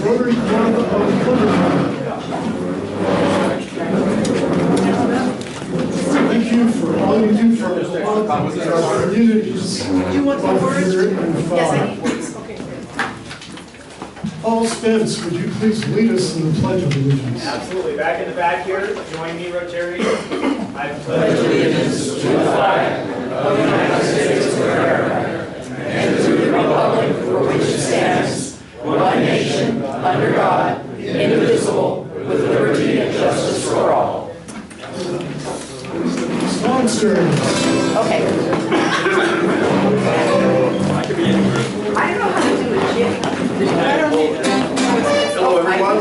Rotary Club of Plymouth. Thank you for all you do for our communities. Do you want the words? Yes, I need words. Okay. Paul Spence, would you please lead us in the Pledge of Allegiance? Absolutely. Back in the back here, join me, Rotarians. I pledge allegiance to the flag of the United States of America and to the republic for which it stands, one nation, under God, indivisible, with liberty and justice for all. Sponsors. Okay. I don't know how to do it, Jim. I don't need Hello, everyone.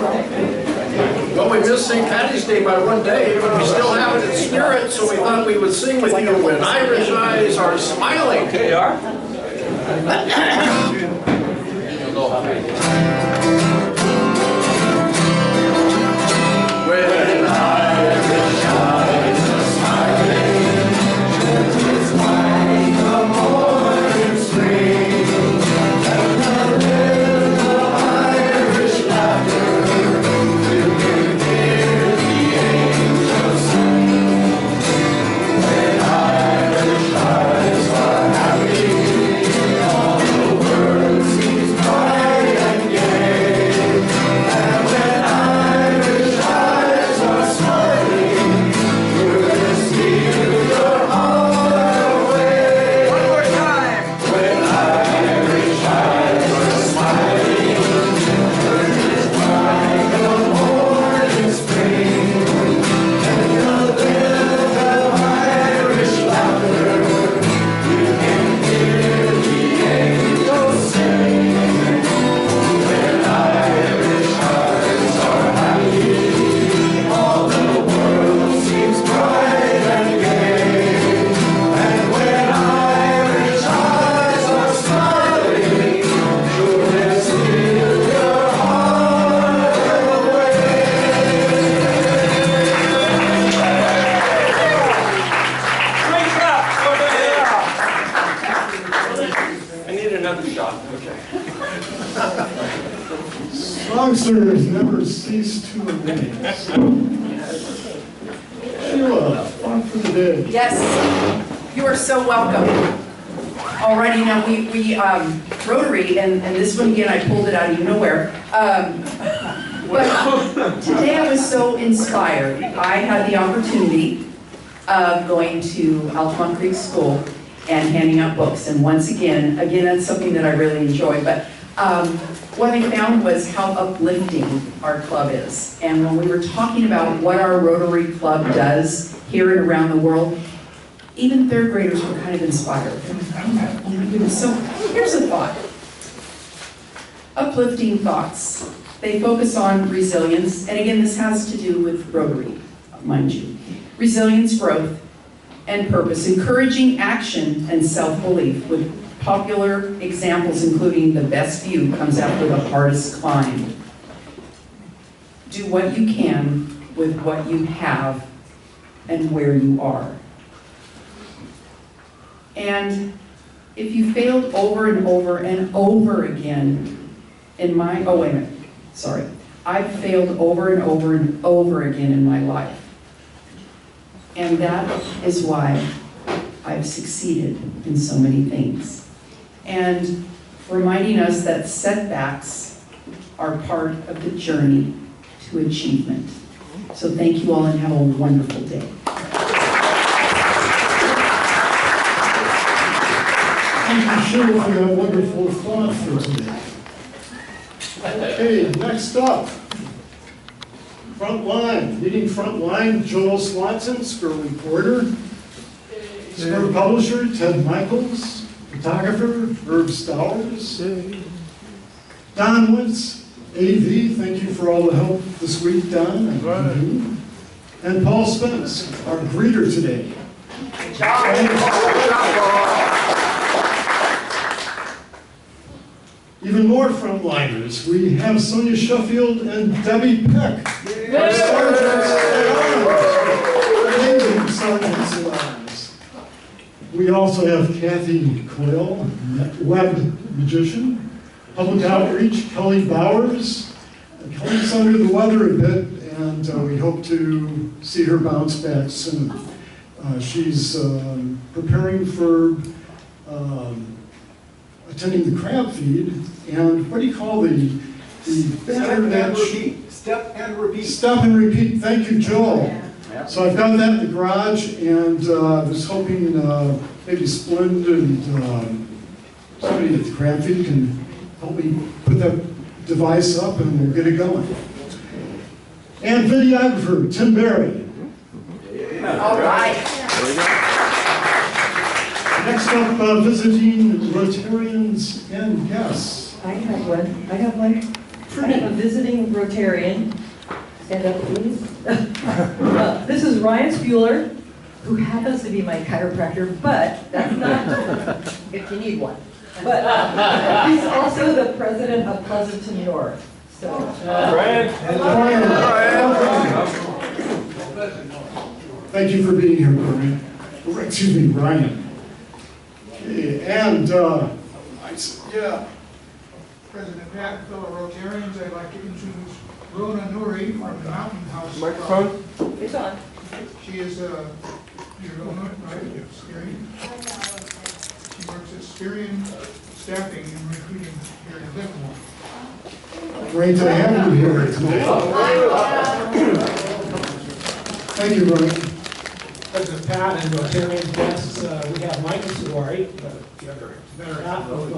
Well, we missed St. Patty's Day by one day, but we still have it in spirit, so we thought we would sing with you when Irish eyes are smiling. They are. When Irish eyes are smiling, it's like a morning spring, and the wind of Irish laughter, you can hear the angels sing. When Irish eyes are happy, all the world seems bright and gay, and when Irish eyes are smiling, you can steal your heart away. One more time. When Irish eyes are smiling, it's like a morning spring, and the wind of Irish laughter, you can hear the angels sing. When Irish eyes are happy, all the world seems bright and gay, and when Irish eyes are smiling, sure they steal your heart away. Great job. I need another shot. Okay. Songsters never cease to amaze. Sheila, on for the day. Yes, you are so welcome. Alrighty, now we Rotary, and this one again, I pulled it out of nowhere. But today I was so inspired. I had the opportunity of going to Altamont Creek School and handing out books. And once again, that's something that I really enjoy. But what I found was how uplifting our club is. And when we were talking about what our Rotary Club does here and around the world, even third graders were kind of inspired. So here's a thought. Uplifting thoughts. They focus on resilience. And again, this has to do with Rotary, mind you. Resilience, growth, and purpose. Encouraging action and self-belief with popular examples including the best view comes after the hardest climb. Do what you can with what you have and where you are. And if you failed over and over and over again in my, oh wait a minute, sorry. I've failed over and over and over again in my life. And that is why I've succeeded in so many things. And reminding us that setbacks are part of the journey to achievement. So thank you all and have a wonderful day. Thank you, Sheila, for that wonderful thought for today. Okay, next up, Frontline. Leading Frontline, Joel Swanson, Spur reporter. Spur publisher, Ted Michaels. Photographer, Herb Stowers. Don Wentz, AV, thank you for all the help this week, Don. And Paul Spence, our greeter today. Good job. Even more frontliners. We have Sonia Sheffield and Debbie Peck. Our sergeants at arms. Amazing sergeants at arms. We also have Kathy Coyle, web magician. Public outreach, Kelly Bowers. Kelly's under the weather a bit, and we hope to see her bounce back soon. She's preparing for attending the crab feed, and what do you call the banner that Step and repeat. Step and repeat. Thank you, Joel. So I've got that in the garage, and was hoping maybe Splend and somebody at the crab feed can help me put that device up, and we'll get it going. And videographer Tim Berry. All right. Next up, visiting Rotarians and guests. I have one. I have a visiting Rotarian. Stand up, please. This is Ryan Spuler, who happens to be my chiropractor, but that's not if you need one. But he's also the president of Pleasanton North. So, Thank you for being here, Brian. Excuse me, Ryan. Okay, and President Pat, fellow Rotarians, I'd like to introduce Rona Nuri from the Mountain House. Microphone? it's on. She is Rona, right? Experian. She works at Experian Staffing and Recruiting here in Livermore. great to have you here tonight. Thank you, Ryan. President Pat and Rotarian guests, we have Michael Savari, the other better half of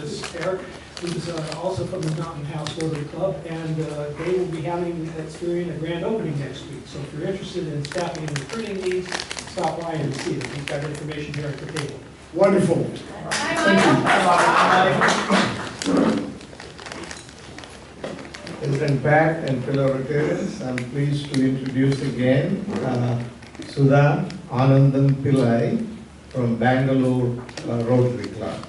this pair, who's also from the Mountain House Rotary Club, and they will be having Experian a grand opening next week. So if you're interested in staffing and recruiting needs, stop by and see them. We've got information here at the table. Wonderful. Thank you. President Pat and fellow Rotarians, I'm pleased to introduce again Sudha Anandan Pillai from Bangalore Rotary Club.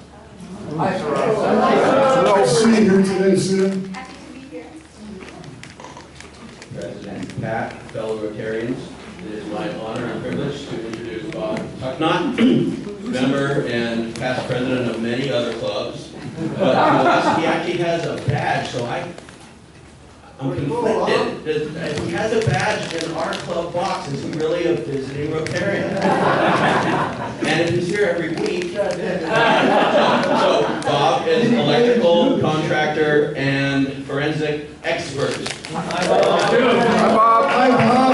Nice to see you here today, Sue. President Pat, fellow Rotarians, it is my honor and privilege to introduce Bob Tucknott, member and past president of many other clubs. But he actually has a badge, so I'm conflicted. If he has a badge in our club box, is he really a visiting Rotarian? And if he's here every week. So Bob is an electrical contractor and forensic expert. Hi, Bob. Hi, Bob.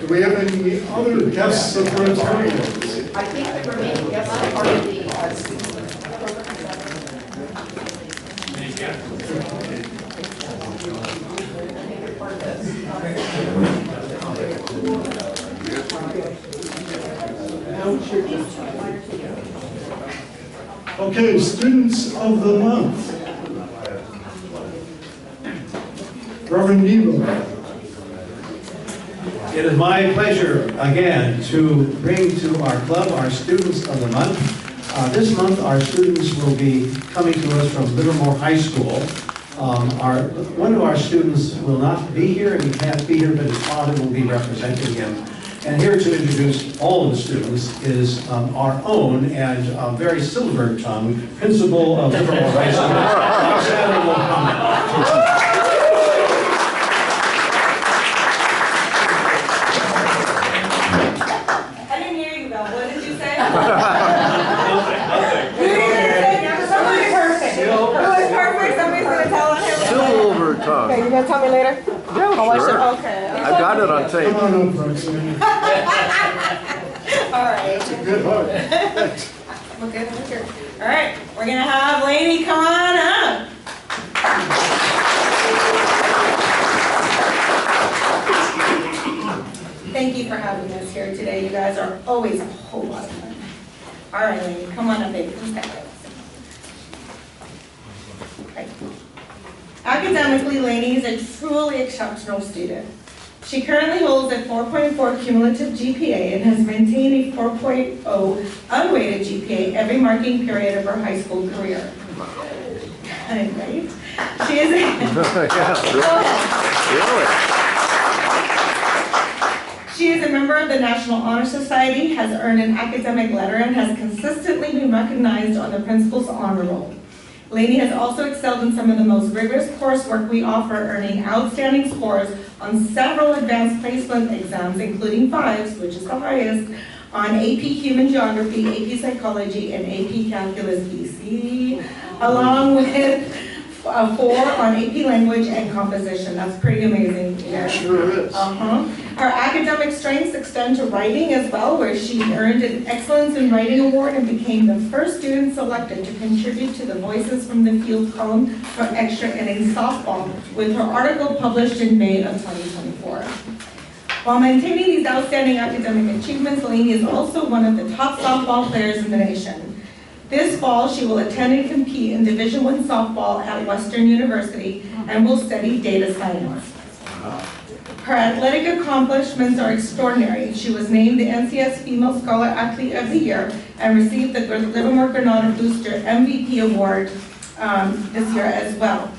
Do we have any other guests of Rotarians? I think the remaining guests are part of the Okay, students of the month. Reverend Nebo. It is my pleasure again to bring to our club our students of the month. This month our students will be coming to us from Livermore High School. One of our students will not be here, and he can't be here, but his father will be representing him. And here to introduce all of the students is our own and very silver-tongued principal of Livermore High School, Roxanna Mohammed. Okay, you gonna tell me later? Yeah, sure. Okay. I got it on tape. Come on up, Roxanne. All right. It's a good heart. Look good, look good. All right, we're gonna have Lainey come on up. Thank you for having us here today. You guys are always a whole lot of fun. All right, Lainey, come on up, baby. Right. Academically, Lainey is a truly exceptional student. She currently holds a 4.4 cumulative GPA and has maintained a 4.0 unweighted GPA every marking period of her high school career. Right? She is a... Yeah, really? She is a member of the National Honor Society, has earned an academic letter, and has consistently been recognized on the Principal's Honor Roll. Lainey has also excelled in some of the most rigorous coursework we offer, earning outstanding scores on several advanced placement exams, including 5s, which is the highest, on AP Human Geography, AP Psychology, and AP Calculus BC, along with 4 on AP Language and Composition. That's pretty amazing. Yeah. Sure is. Her academic strengths extend to writing as well, where she earned an Excellence in Writing Award and became the first student selected to contribute to the Voices from the Field column for extra innings softball, with her article published in May of 2024. While maintaining these outstanding academic achievements, Lainey is also one of the top softball players in the nation. This fall, she will attend and compete in Division I softball at Western University and will study data science. Her athletic accomplishments are extraordinary. She was named the NCS Female Scholar Athlete of the Year and received the Livermore Granada Booster MVP Award this year as well.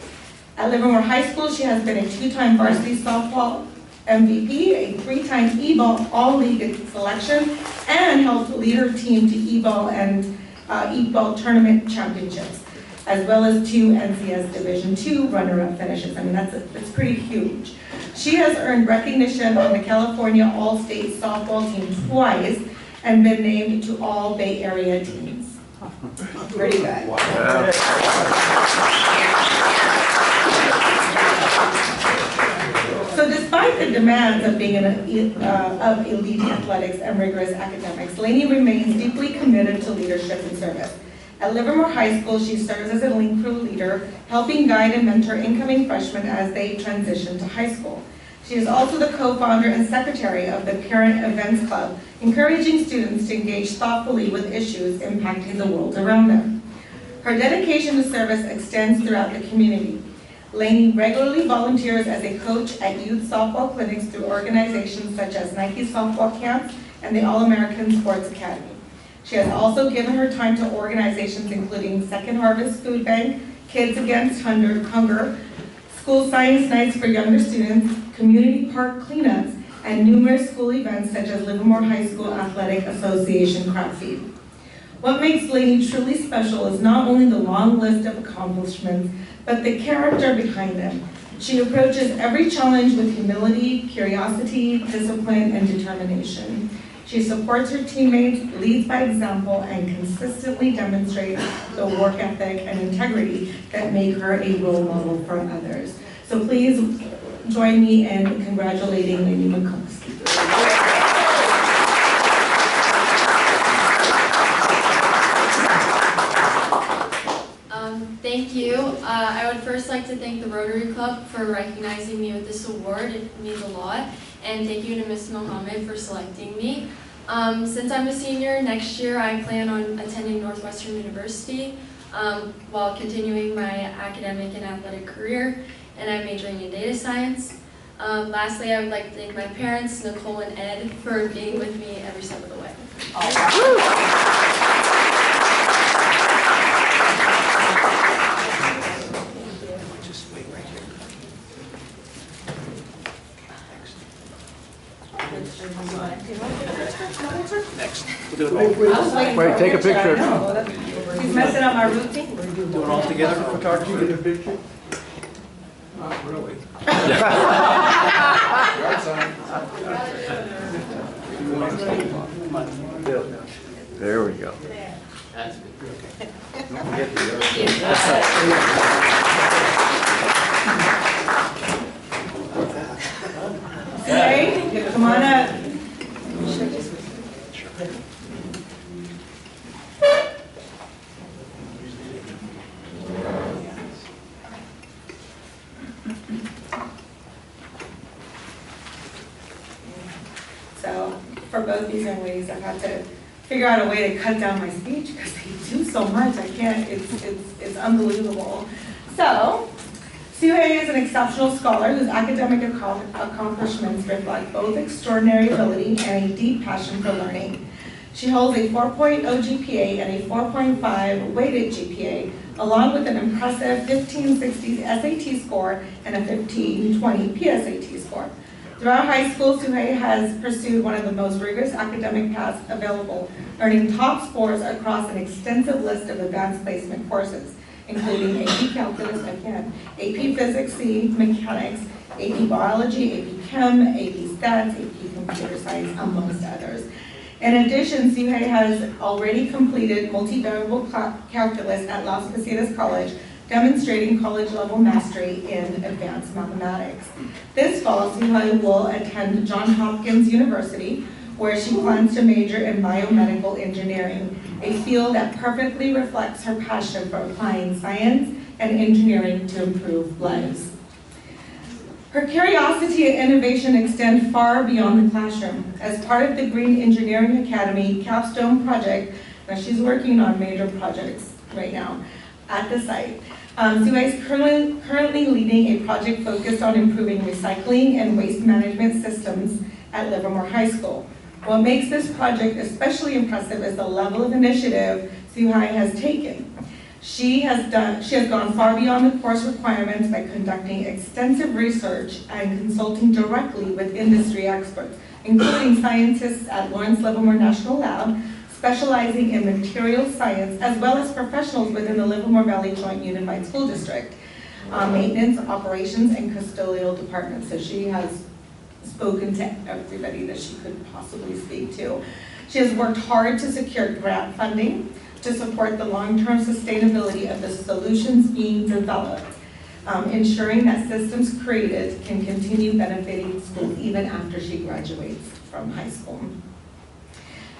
At Livermore High School, she has been a 2-time varsity softball MVP, a 3-time E-ball all-league selection, and helped lead her team to E-ball and E-ball tournament championships, as well as 2 NCS Division II runner-up finishes. I mean, that's pretty huge. She has earned recognition on the California All-State softball team twice and been named to all Bay Area teams. Pretty good. Wow. So despite the demands of being of elite athletics and rigorous academics, Lainey remains deeply committed to leadership and service. At Livermore High School, she serves as a link crew leader, helping guide and mentor incoming freshmen as they transition to high school. She is also the co-founder and secretary of the Parent Events Club, encouraging students to engage thoughtfully with issues impacting the world around them. Her dedication to service extends throughout the community. Lainey regularly volunteers as a coach at youth softball clinics through organizations such as Nike Softball Camps and the All-American Sports Academy. She has also given her time to organizations including Second Harvest Food Bank, Kids Against Hunger, school science nights for younger students, community park cleanups, and numerous school events such as Livermore High School Athletic Association Crop Feed. What makes Lainey truly special is not only the long list of accomplishments, but the character behind them. She approaches every challenge with humility, curiosity, discipline, and determination. She supports her teammates, leads by example, and consistently demonstrates the work ethic and integrity that make her a role model for others. So please join me in congratulating Lainey Mikulski. Thank you. I would first like to thank the Rotary Club for recognizing me with this award. It means a lot. And thank you to Ms. Mohammed for selecting me. Since I'm a senior, next year I plan on attending Northwestern University while continuing my academic and athletic career, and I'm majoring in data science. Lastly, I would like to thank my parents, Nicole and Ed, for being with me every step of the way. Wait, take a picture. He's messing up my routine. Do it all together for photography? Get a picture? Not really. There we go. Okay, come on up. So, for both these young ladies, I've had to figure out a way to cut down my speech because they do so much. I can't, it's unbelievable. So, Suhei is an exceptional scholar whose academic accomplishments reflect both extraordinary ability and a deep passion for learning. She holds a 4.0 GPA and a 4.5 weighted GPA, along with an impressive 1560 SAT score and a 1520 PSAT score. Throughout high school, Suhei has pursued one of the most rigorous academic paths available, earning top scores across an extensive list of advanced placement courses, including AP Calculus, again, AP Physics C, Mechanics, AP Biology, AP Chem, AP Stats, AP Computer Science, amongst others. In addition, Suhei has already completed multivariable calculus at Las Positas College, demonstrating college-level mastery in advanced mathematics. This fall, Suhei will attend Johns Hopkins University, where she plans to major in biomedical engineering, a field that perfectly reflects her passion for applying science and engineering to improve lives. Her curiosity and innovation extend far beyond the classroom. As part of the Green Engineering Academy capstone project, now she's working on major projects right now at the site. Suhei is currently leading a project focused on improving recycling and waste management systems at Livermore High School. What makes this project especially impressive is the level of initiative Suhei has taken. She has gone far beyond the course requirements by conducting extensive research and consulting directly with industry experts, including scientists at Lawrence Livermore National Lab, specializing in materials science, as well as professionals within the Livermore Valley Joint Unified School District, maintenance, operations, and custodial departments. So she has spoken to everybody that she could possibly speak to. She has worked hard to secure grant funding to support the long-term sustainability of the solutions being developed, ensuring that systems created can continue benefiting schools even after she graduates from high school.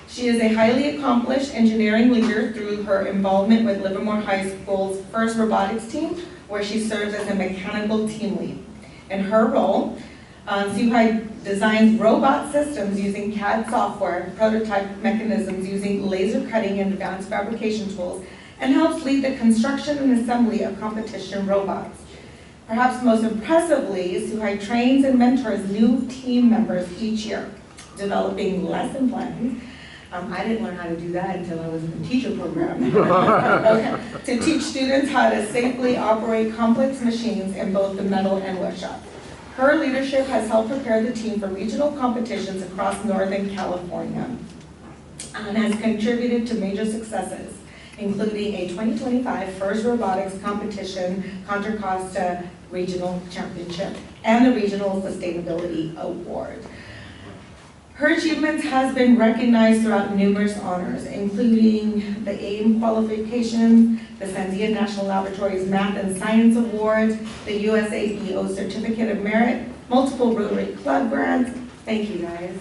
She is a highly accomplished engineering leader through her involvement with Livermore High School's first robotics team, where she serves as a mechanical team lead. In her role, Suhei designs robot systems using CAD software, prototype mechanisms using laser cutting and advanced fabrication tools, and helps lead the construction and assembly of competition robots. Perhaps most impressively, Suhei trains and mentors new team members each year, developing lesson plans. I didn't learn how to do that until I was in the teacher program. Okay. To teach students how to safely operate complex machines in both the metal and wood shop. Her leadership has helped prepare the team for regional competitions across Northern California and has contributed to major successes, including a 2025 First Robotics Competition Contra Costa Regional Championship and the Regional Sustainability Award. Her achievements has been recognized throughout numerous honors, including the AIM qualifications, the Sandia National Laboratories Math and Science Awards, the USABO Certificate of Merit, multiple Rotary Club grants, thank you guys,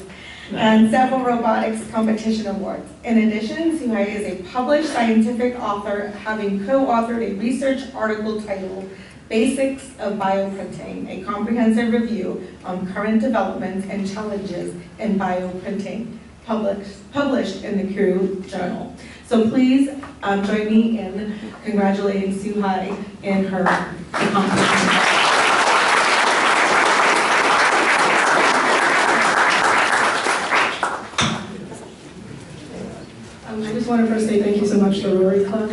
and several robotics competition awards. In addition, Suhei is a published scientific author, having co-authored a research article titled Basics of Bioprinting, a comprehensive review on current developments and challenges in bioprinting, published in the Crew Journal. So please join me in congratulating Suhei in her accomplishments. I just want to first say thank you so much to the Rotary Club.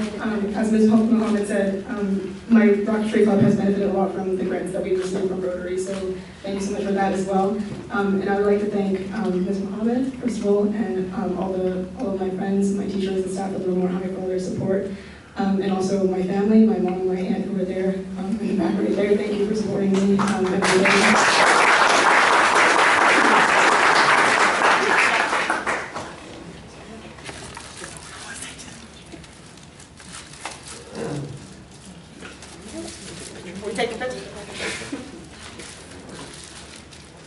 As Ms. Mohammed said, my Rocketry Club has benefited a lot from the grants that we've received from Rotary, so thank you so much for that as well. And I would like to thank Ms. Mohammed, first of all, and all of my friends, my teachers and staff at Livermore High for all their support. And also my family, my mom and my aunt who are there in the back right there. Thank you for supporting me every day. We take a picture?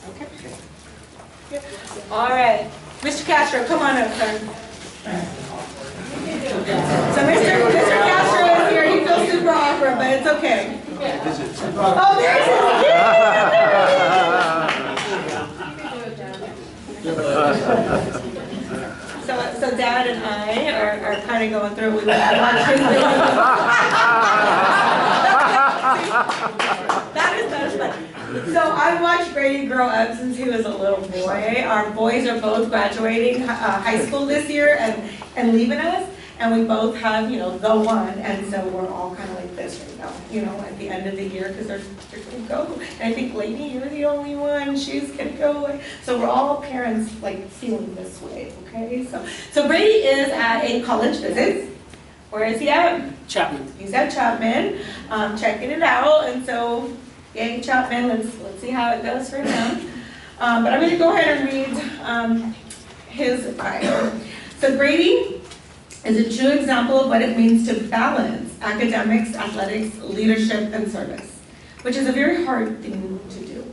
Okay. All right. Mr. Castro, come on up, sir. So Mr. Castro is here. He feels super awkward, but it's okay. Oh, there's his kid! So Dad and I are kind of going through it. We watched his That is fun. So I watched Brady grow up since he was a little boy. Our boys are both graduating high school this year and leaving us. And we both have, the one. And so we're all kind of like this right now. at the end of the year, because they're gonna go. And I think, Lainey, you're the only one, she's gonna go. So we're all parents like feeling this way, okay? So Brady is at a college visit. Where is he at? Chapman. He's at Chapman, checking it out, and so, yay, Chapman, let's see how it goes for him. But I'm gonna go ahead and read his bio. So Brady is a true example of what it means to balance academics, athletics, leadership, and service, which is a very hard thing to do.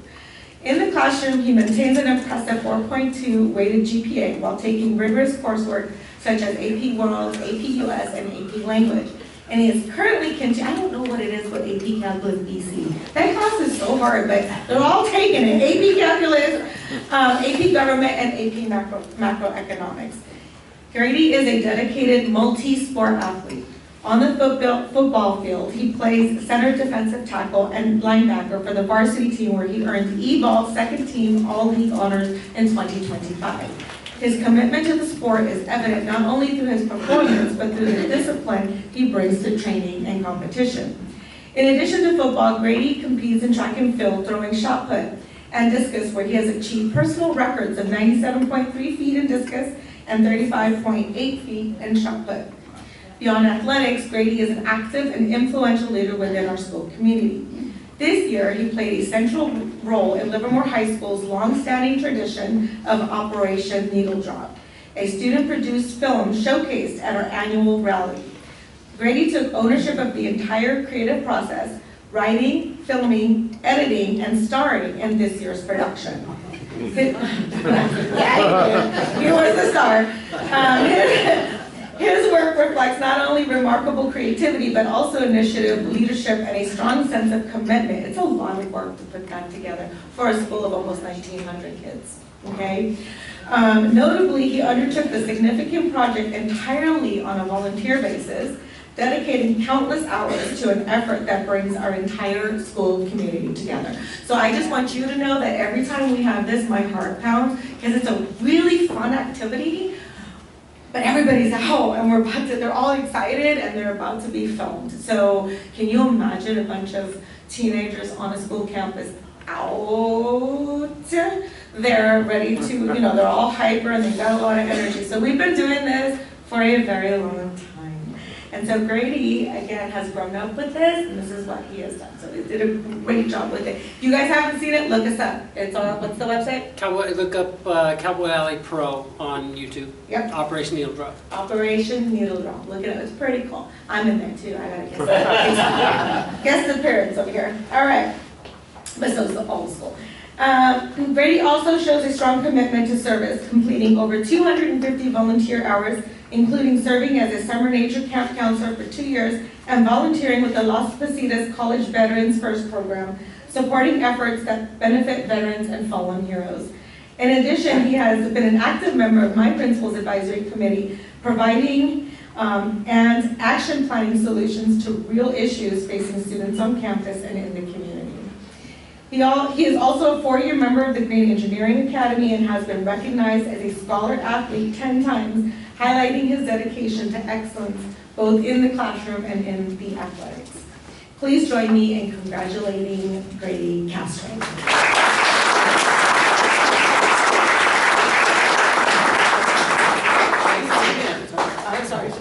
In the classroom, he maintains an impressive 4.2 weighted GPA while taking rigorous coursework such as AP World, AP US, and AP Language. And he is currently I don't know what it is with AP Calculus BC. That class is so hard, but they're all taking it. AP Calculus, AP Government, and AP Macroeconomics. Grady is a dedicated multi-sport athlete. On the football field, he plays center defensive tackle and linebacker for the varsity team where he earned E-Ball second team all-league honors in 2025. His commitment to the sport is evident not only through his performance, but through the discipline he brings to training and competition. In addition to football, Grady competes in track and field, throwing shot put and discus, where he has achieved personal records of 97.3 feet in discus and 35.8 feet in shot put. Beyond athletics, Grady is an active and influential leader within our school community. This year, he played a central role in Livermore High School's long-standing tradition of Operation Needle Drop, a student-produced film showcased at our annual rally. Grady took ownership of the entire creative process, writing, filming, editing, and starring in this year's production. Yeah, he was the star. His work reflects not only remarkable creativity, but also initiative, leadership, and a strong sense of commitment. It's a lot of work to put that together for a school of almost 1,900 kids, okay? Notably, he undertook the significant project entirely on a volunteer basis, dedicating countless hours to an effort that brings our entire school community together. So I just want you to know that every time we have this, my heart pounds, because it's a really fun activity. But everybody's out and they're all excited and they're about to be filmed. So can you imagine a bunch of teenagers on a school campus out? They're ready to, they're all hyper and they've got a lot of energy. So we've been doing this for a very long time. And so Grady, again, has grown up with this, and this is what he has done. So he did a great job with it. If you guys haven't seen it, look us up. It's on, what's the website? Look up Cowboy Alley Pro on YouTube. Yep. Operation Needle Drop. Operation Needle Drop. Look at it. It's pretty cool. I'm in there too. I gotta guess that. Guess the parents over here. All right. But so is the whole school. Grady also shows a strong commitment to service, completing over 250 volunteer hours, including serving as a summer nature camp counselor for 2 years and volunteering with the Las Positas College Veterans First program, supporting efforts that benefit veterans and fallen heroes. In addition, he has been an active member of my principal's advisory committee, providing and action planning solutions to real issues facing students on campus and in the community. He is also a 4-year member of the Green Engineering Academy and has been recognized as a scholar athlete 10 times, highlighting his dedication to excellence both in the classroom and in the athletics. Please join me in congratulating Grady Castro. I'm sorry.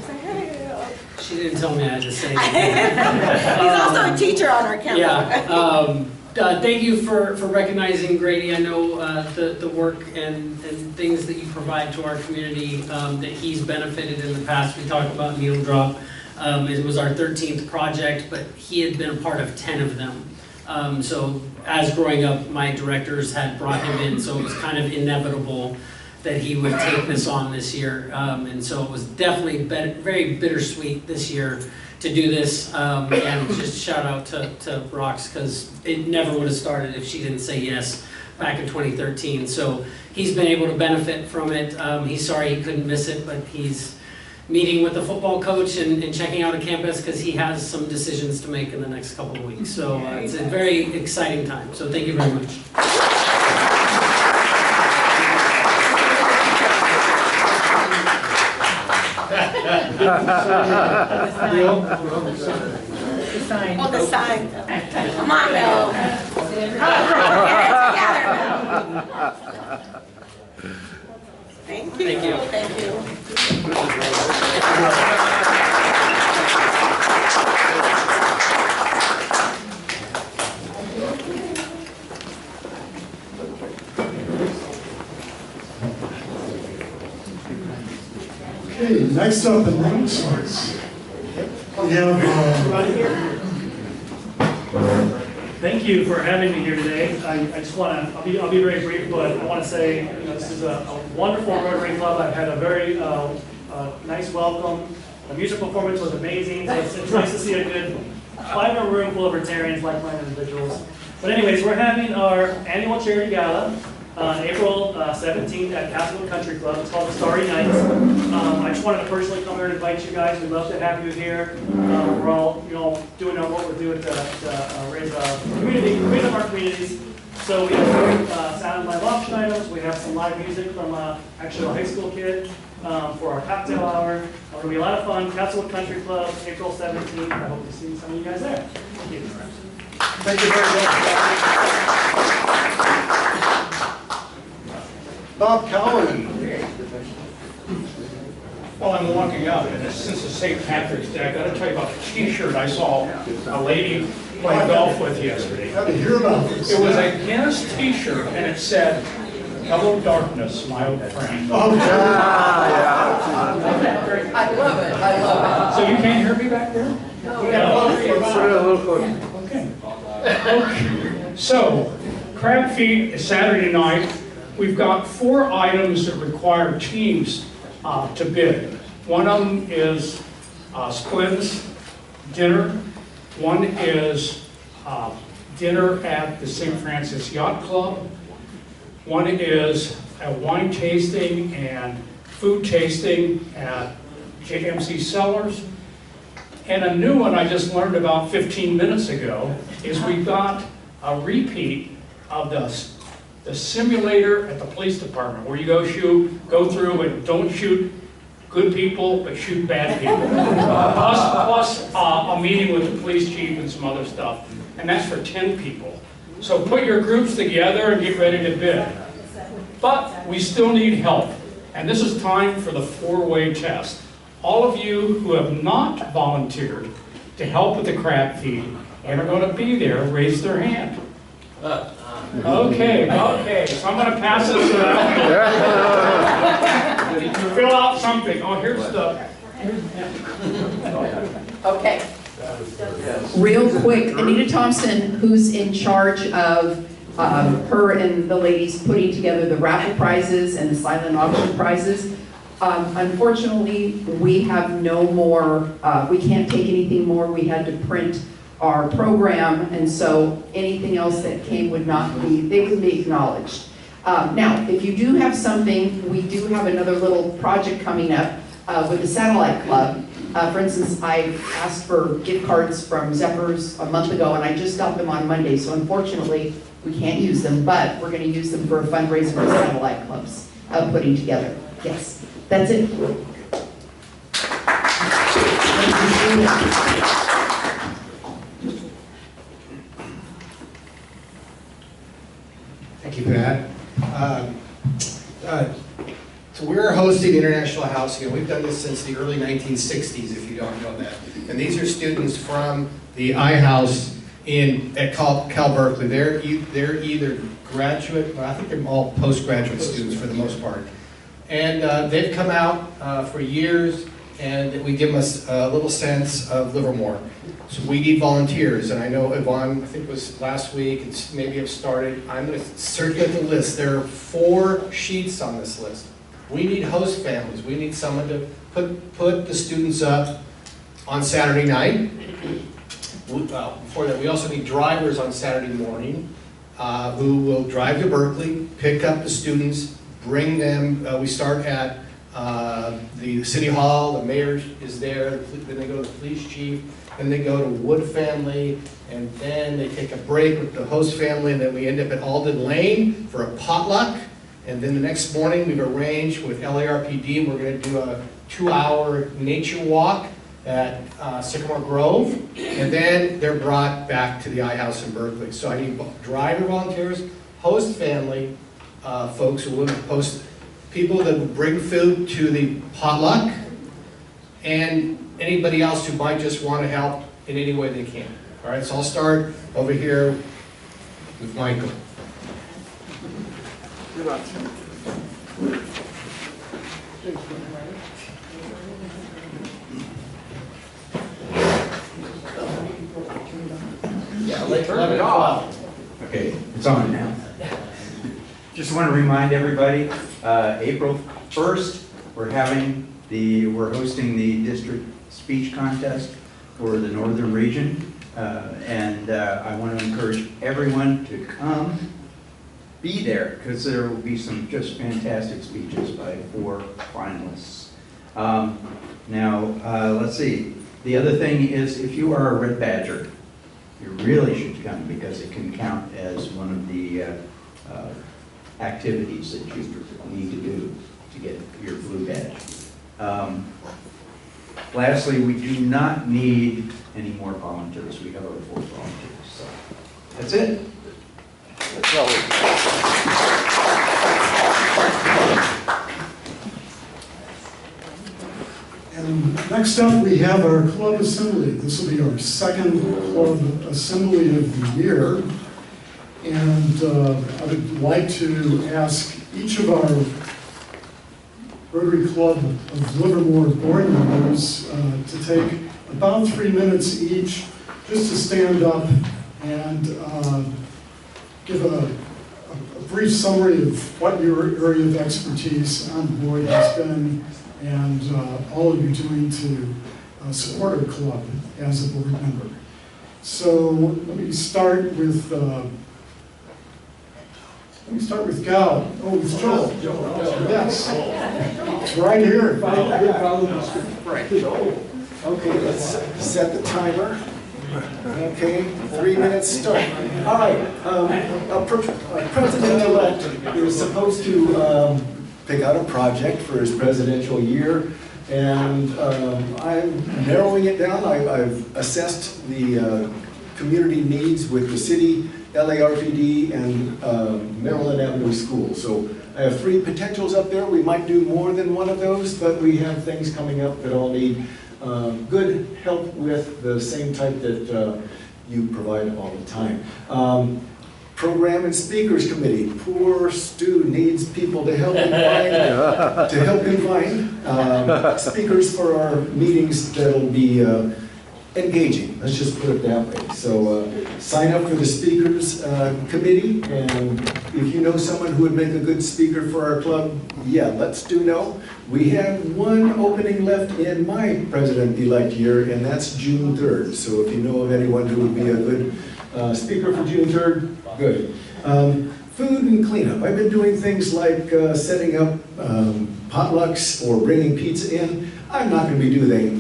She didn't tell me I had to say anything. He's also a teacher on our campus. Yeah. Thank you for recognizing Grady. I know the work and things that you provide to our community that he's benefited in the past. We talked about Needle Drop. It was our 13th project, but he had been a part of 10 of them. So as growing up, my directors had brought him in, so it was kind of inevitable that he would take this on this year. And so it was definitely very bittersweet this year to do this, and just shout out to Rox, because it never would have started if she didn't say yes back in 2013. So he's been able to benefit from it. He's sorry he couldn't miss it, but he's meeting with the football coach and checking out a campus because he has some decisions to make in the next couple of weeks. So it's a very exciting time. So thank you very much. sign. Oh, the sign. Come on, Bill. Come on, get it together now. Thank you. Thank you. Okay, next up, announcements. We have, Thank you for having me here today. I just want to, I'll be very brief, but I want to say, this is a wonderful Rotary Club. I've had a very nice welcome. The music performance was amazing. So it's nice to see a good vibrant room full of Rotarians, like-minded individuals. But anyways, we're having our annual charity gala on April 17th at Castlewood Country Club. It's called the Starry Nights. I just wanted to personally come here and invite you guys. We'd love to have you here. We're all, doing what we're doing to raise up our communities. So we have sound live auction items. We have some live music from actually a high school kid for our cocktail hour. It's going to be a lot of fun. Castlewood Country Club, April 17th. I hope to see some of you guys there. Thank you. Thank you very much. Bob Cowan. Well, I'm walking out, and since it's St. Patrick's Day, I gotta tell you about the t-shirt I saw a lady playing golf with yesterday. how to hear about this? It was a Guinness t-shirt, and it said, "Hello darkness, my old friend." Oh, I love it, I love So you can't hear me back there? Okay. So, Crab Feed is Saturday night. We've got 4 items that require teams to bid. One of them is Squid's dinner. One is dinner at the St. Francis Yacht Club. One is a wine tasting and food tasting at JMC Cellars. And a new one I just learned about 15 minutes ago is we've got a repeat of the simulator at the police department, where you go through and don't shoot good people, but shoot bad people. plus a meeting with the police chief and some other stuff. And that's for 10 people. So put your groups together and get ready to bid. But we still need help. And this is time for the 4-way test. All of you who have not volunteered to help with the crab feed and are going to be there, raise their hand. Okay, so I'm going to pass this around. Fill out something. Oh, here's the... Okay. Real quick, Anita Thompson, who's in charge of her and the ladies putting together the raffle prizes and the silent auction prizes. Unfortunately, we have no more, we can't take anything more. We had to print our program, and so anything else that came would not be, they wouldn't be acknowledged. Now, if you do have something, we do have another little project coming up with the Satellite Club. For instance, I asked for gift cards from Zephyrs a month ago, and I just got them on Monday, so unfortunately, we can't use them, but we're going to use them for a fundraiser for Satellite Club's putting together. Yes, that's it. Thank you, Pat. So we're hosting International Housing, and we've done this since the early 1960s, if you don't know that. And these are students from the iHouse at Cal Berkeley. They're either graduate, I think they're all postgraduate students for the most part. And they've come out for years, and we give them a little sense of Livermore. So we need volunteers, and I know Yvonne, I think it was last week, it's maybe have started. I'm going to circulate the list. There are 4 sheets on this list. We need host families. We need someone to put the students up on Saturday night. Before that, we also need drivers on Saturday morning who will drive to Berkeley, pick up the students, bring them. We start at the City Hall, the mayor is there, then they go to the police chief, then they go to Wood family, and then they take a break with the host family, and then we end up at Alden Lane for a potluck. And then the next morning we've arranged with LARPD, we're going to do a 2-hour nature walk at Sycamore Grove, and then they're brought back to the iHouse in Berkeley. So I need driver volunteers, host family folks who will host people that will bring food to the potluck, and anybody else who might just want to help in any way they can. All right, so I'll start over here with Michael. Yeah, let it off. Okay, it's on now. Just want to remind everybody, April 1st, we're hosting the district speech contest for the northern region. And I want to encourage everyone to come, be there, because there will be some just fantastic speeches by 4 finalists. Now, let's see. The other thing is, if you are a Red Badger, you really should come, because it can count as one of the activities that you need to do to get your blue badge. Lastly, we do not need any more volunteers. We have our 4 volunteers. So that's it. Let's go. And next up, we have our club assembly. This will be our second club assembly of the year. And I would like to ask each of our Rotary Club of Livermore board members to take about 3 minutes each just to stand up and give a brief summary of what your area of expertise on the board has been and all of you doing to support our club as a board member. So let me start with Gal. Oh, it's Joel. Yes. It's right here. Okay, let's set the timer. Okay, 3 minutes start. All right, President-elect is supposed to pick out a project for his presidential year, and I'm narrowing it down. I've assessed the community needs with the city, LARPD, and Maryland Avenue School. So I have 3 potentials up there. We might do more than one of those, but we have things coming up that all need good help with the same type that you provide all the time. Program and Speakers Committee. Poor Stu needs people to help him find speakers for our meetings that'll be engaging. Let's just put it that way. So sign up for the Speakers Committee, and if you know someone who would make a good speaker for our club, yeah, let's do know. We have 1 opening left in my president-elect year, and that's June 3rd. So if you know of anyone who would be a good speaker for June 3rd, good. Food and cleanup. I've been doing things like setting up potlucks or bringing pizza in. I'm not going to be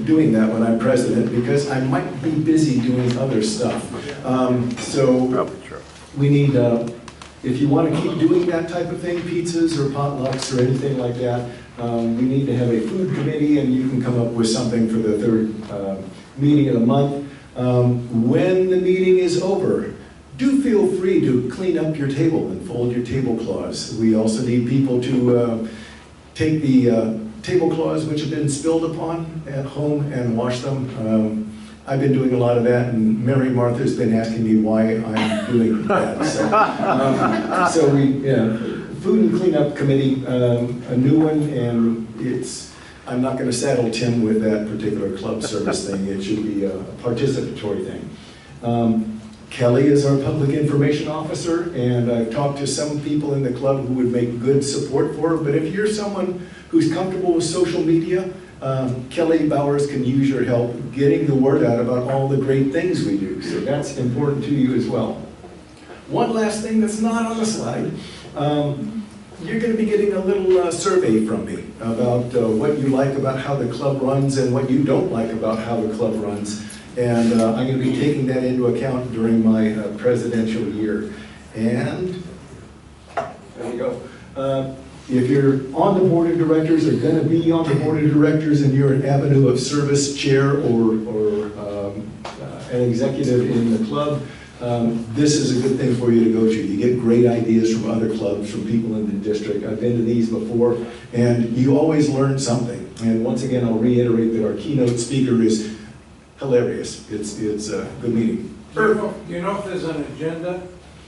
doing that when I'm president because I might be busy doing other stuff. So we need, if you want to keep doing that type of thing, pizzas or potlucks or anything like that, we need to have a food committee, and you can come up with something for the 3rd meeting of the month. When the meeting is over, do feel free to clean up your table and fold your tablecloths. We also need people to take the tablecloths which have been spilled upon at home and wash them. I've been doing a lot of that, and Mary Martha's been asking me why I'm doing that. So, food and cleanup committee, a new one, and I'm not going to saddle Tim with that particular club service thing. It should be a participatory thing. Kelly is our public information officer, and I've talked to some people in the club who would make good support for her, but if you're someone who's comfortable with social media, Kelly Bowers can use your help getting the word out about all the great things we do, so that's important to you as well. One last thing that's not on the slide, you're going to be getting a little survey from me about what you like about how the club runs and what you don't like about how the club runs. And I'm going to be taking that into account during my presidential year. And there we go. If you're on the board of directors or going to be on the board of directors and you're an avenue of service chair or an executive in the club, this is a good thing for you to go to. You get great ideas from other clubs, from people in the district. I've been to these before, and you always learn something. And once again, I'll reiterate that our keynote speaker is hilarious. It's a good meeting. Do you know if there's an agenda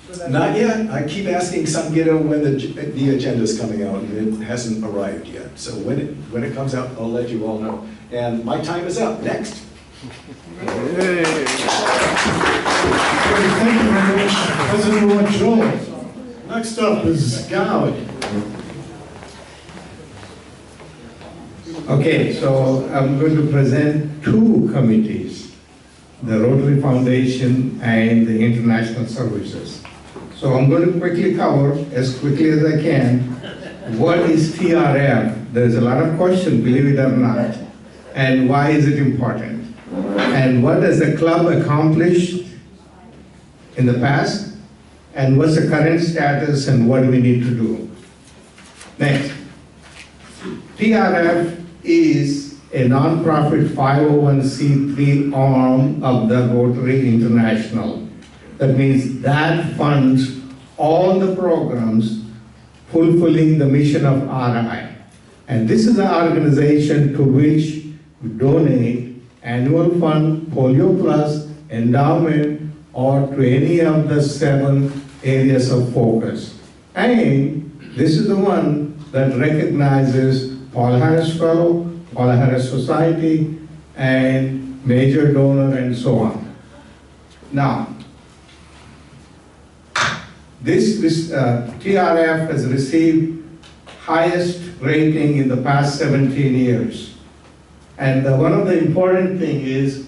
for that? Not yet. I keep asking Sangita when the agenda is coming out, and it hasn't arrived yet. So when it comes out, I'll let you all know. And my time is up. Next. Thank you very much, President Joel. Next up is Gowd. Okay, so I'm going to present two committees, the Rotary Foundation and the International Services. So I'm going to quickly cover, as quickly as I can, what is TRF? There's a lot of questions, believe it or not, and why is it important? And what has the club accomplished in the past? And what's the current status and what do we need to do? Next. TRF is a non-profit 501c3 arm of the Rotary International. That means that funds all the programs fulfilling the mission of RI. And this is an organization to which we donate annual fund, Polio Plus, endowment, or to any of the 7 areas of focus. And this is the one that recognizes Paul Harris Fellow, Paul Harris Society, and major donor, and so on. Now, this TRF has received highest rating in the past 17 years. And one of the important things is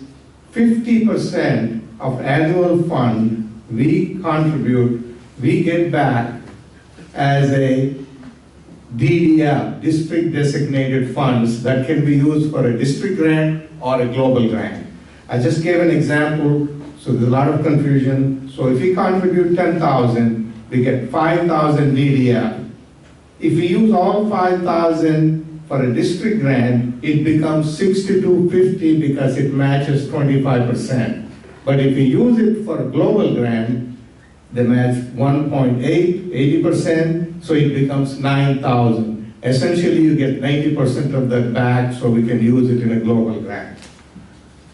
50% of annual fund we contribute, we get back as a DDF, district designated funds, that can be used for a district grant or a global grant. I just gave an example, so there's a lot of confusion. So if we contribute 10,000, we get 5,000 DDF. If we use all 5,000 for a district grant, it becomes 6250 because it matches 25%. But if we use it for a global grant, they match 1.8, 80%, so it becomes 9,000. Essentially, you get 90% of that back, so we can use it in a global grant.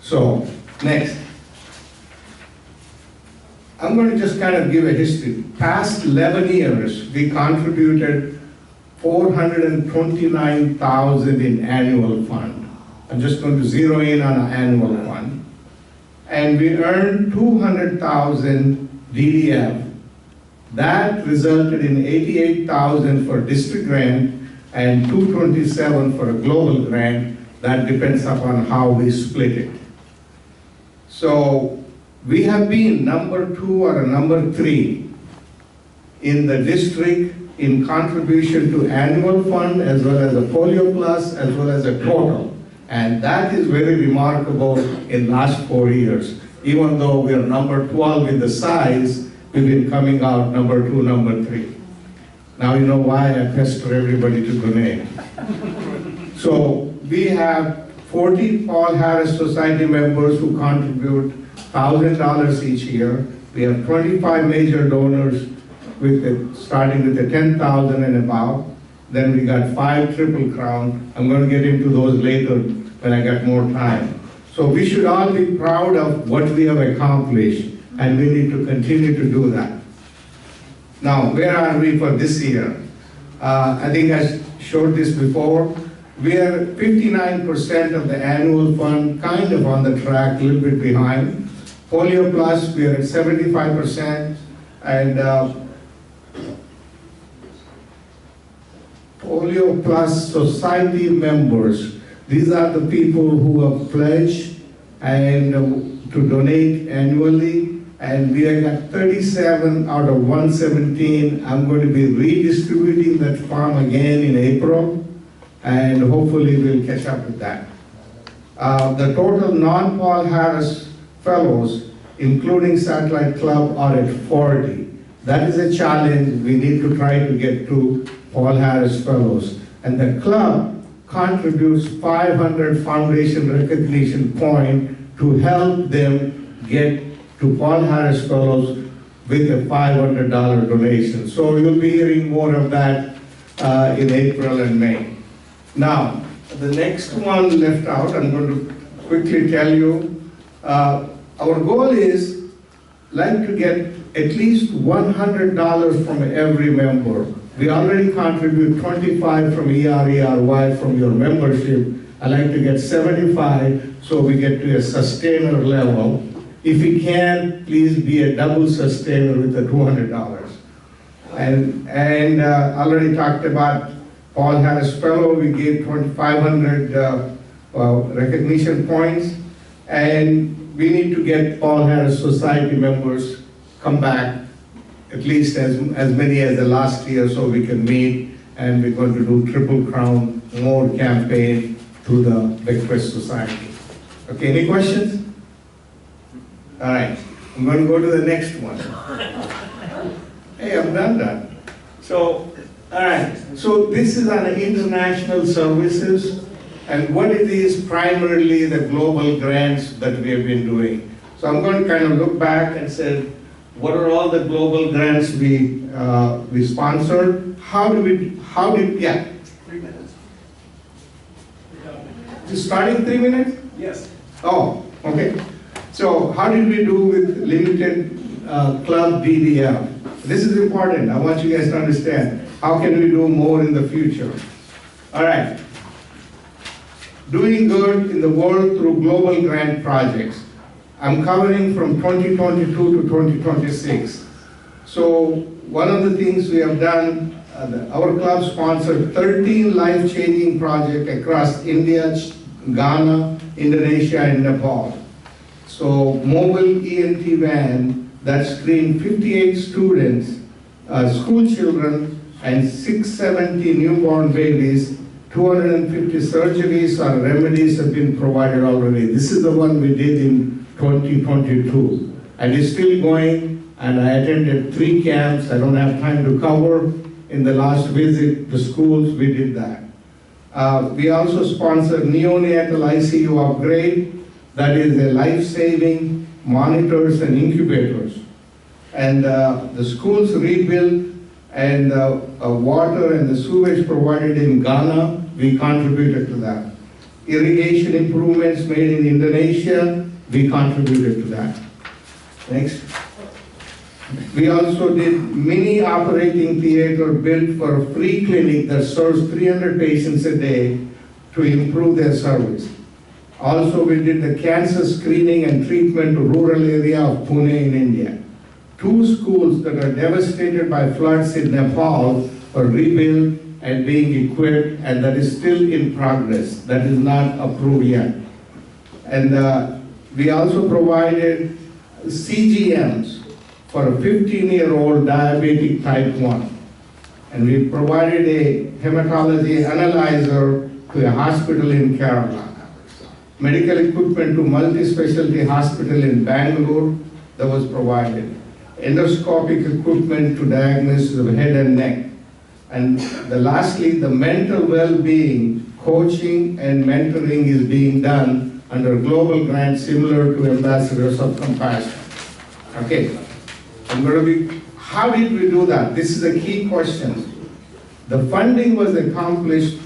So, next. I'm going to just kind of give a history. Past 11 years, we contributed 429,000 in annual fund. I'm just going to zero in on an annual fund. And we earned 200,000 DDF. That resulted in 88,000 for district grant and 227 for a global grant. That depends upon how we split it. So we have been number 2 or number 3 in the district in contribution to annual fund, as well as a Polio Plus, as well as a total. And that is very remarkable in last 4 years. Even though we are number 12 in the size, we've been coming out number 2, number 3. Now you know why I pester everybody to donate. So we have 40 Paul Harris Society members who contribute $1,000 each year. We have 25 major donors starting with the 10,000 and above. Then we got 5 Triple Crown. I'm going to get into those later when I get more time. So we should all be proud of what we have accomplished, and we need to continue to do that. Now, where are we for this year? I think I showed this before. We are 59% of the annual fund, kind of on the track, a little bit behind. Polio Plus, we are at 75%, and Polio Plus Society members, these are the people who have pledged and to donate annually, and we have got 37 out of 117. I'm going to be redistributing that farm again in April, and hopefully we'll catch up with that. The total non-Paul Harris fellows, including Satellite Club, are at 40. That is a challenge. We need to try to get to Paul Harris Fellows. And the club contributes 500 foundation recognition points to help them get to Paul Harris Fellows with a $500 donation. So you'll be hearing more of that in April and May. Now, the next one left out, I'm going to quickly tell you. Our goal is like to get at least $100 from every member. We already contribute 25 from ERERY from your membership. I like to get 75 so we get to a sustainer level. If we can, please be a double sustainer with the $200. And already talked about Paul Harris Fellow. We gave 2,500 recognition points, and we need to get Paul Harris Society members come back at least as many as the last year so we can meet, and we're going to do Triple Crown more campaign to the Breakfast Society. Okay, any questions? All right, I'm going to go to the next one. Hey, I've done that. So, all right, so this is on international services, and what it is primarily the global grants that we have been doing. So I'm going to kind of look back and say, what are all the global grants we sponsored? Yeah. 3 minutes. Just starting 3 minutes? Yes. Oh, okay. So how did we do with limited club DDF? This is important. I want you guys to understand. How can we do more in the future? All right. Doing good in the world through global grant projects. I'm covering from 2022 to 2026. So one of the things we have done, our club sponsored 13 life-changing projects across India, Ghana, Indonesia, and Nepal. So mobile ENT van that screened 58 students, school children, and 670 newborn babies. 250 surgeries or remedies have been provided already. This is the one we did in 2022. And it's still going, and I attended 3 camps. I don't have time to cover. In the last visit to schools, we did that. We also sponsored neonatal ICU upgrade. That is a life-saving monitors and incubators. And the schools rebuilt, and water and the sewage provided in Ghana, we contributed to that. Irrigation improvements made in Indonesia, we contributed to that. Next. We also did mini operating theater built for a free clinic that serves 300 patients a day to improve their service. Also, we did the cancer screening and treatment to rural area of Pune in India. 2 schools that are devastated by floods in Nepal are rebuilt and being equipped, and that is still in progress. That is not approved yet. And we also provided CGMs for a 15-year-old diabetic type 1. And we provided a hematology analyzer to a hospital in Kerala. Medical equipment to multi-specialty hospital in Bangalore that was provided. Endoscopic equipment to diagnosis of head and neck. And lastly, the mental well-being, coaching and mentoring is being done under global grants similar to Ambassadors of Compassion. Okay, how did we do that? This is a key question. The funding was accomplished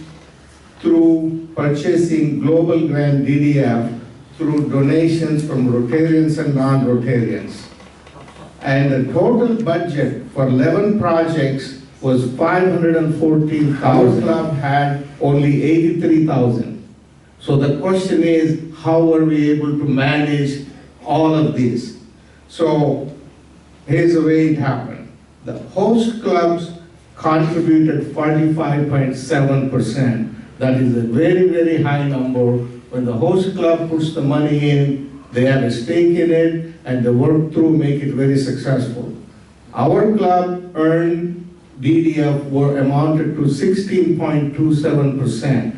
through purchasing global grant DDF through donations from Rotarians and non-Rotarians. And the total budget for 11 projects was $514,000. Our club had only $83,000. So the question is, how were we able to manage all of this? So here's the way it happened. The host clubs contributed 45.7%. That is a very, very high number. When the host club puts the money in, they have a stake in it, and they work through, make it very successful. Our club earned DDF amounted to 16.27%,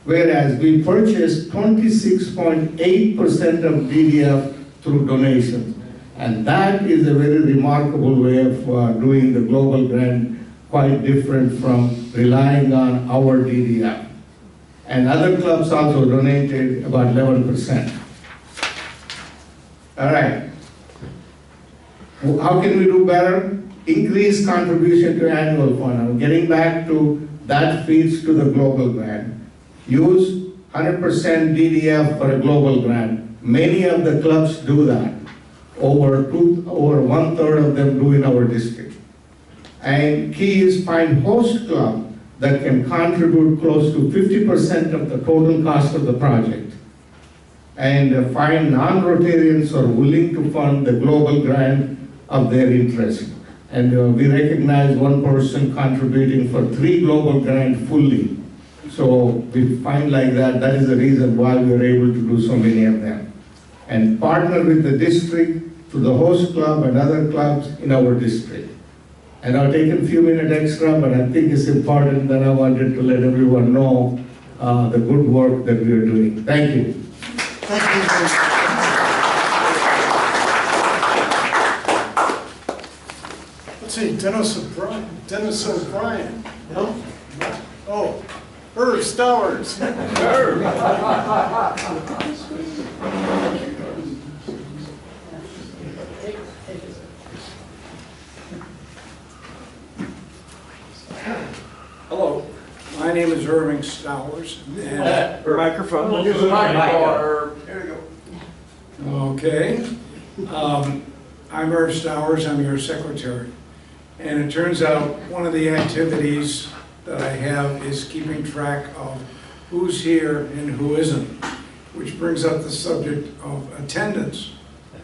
whereas we purchased 26.8% of DDF through donations. And that is a very remarkable way of doing the global grant, quite different from relying on our DDF. And other clubs also donated about 11%. All right. How can we do better? Increase contribution to annual fund. I'm getting back to that feeds to the global grant. Use 100% DDF for a global grant. Many of the clubs do that. Over 1/3 of them do in our district. And key is find host club that can contribute close to 50% of the total cost of the project. And find non-Rotarians who are willing to fund the global grant of their interest. And we recognize one person contributing for 3 global grants fully. So we find like that, that is the reason why we are able to do so many of them. And partner with the district, to the host club and other clubs in our district. And I'll take a few minutes extra, but I think it's important that I wanted to let everyone know the good work that we are doing. Thank you. Thank you. Let's see, Dennis O'Brien. No? Oh, Irv Stowers. Hello, my name is Irving Stowers. And Microphone. Use the microphone. There you go. Okay. I'm Irv Stowers, I'm your secretary. And it turns out one of the activities that I have is keeping track of who's here and who isn't, which brings up the subject of attendance.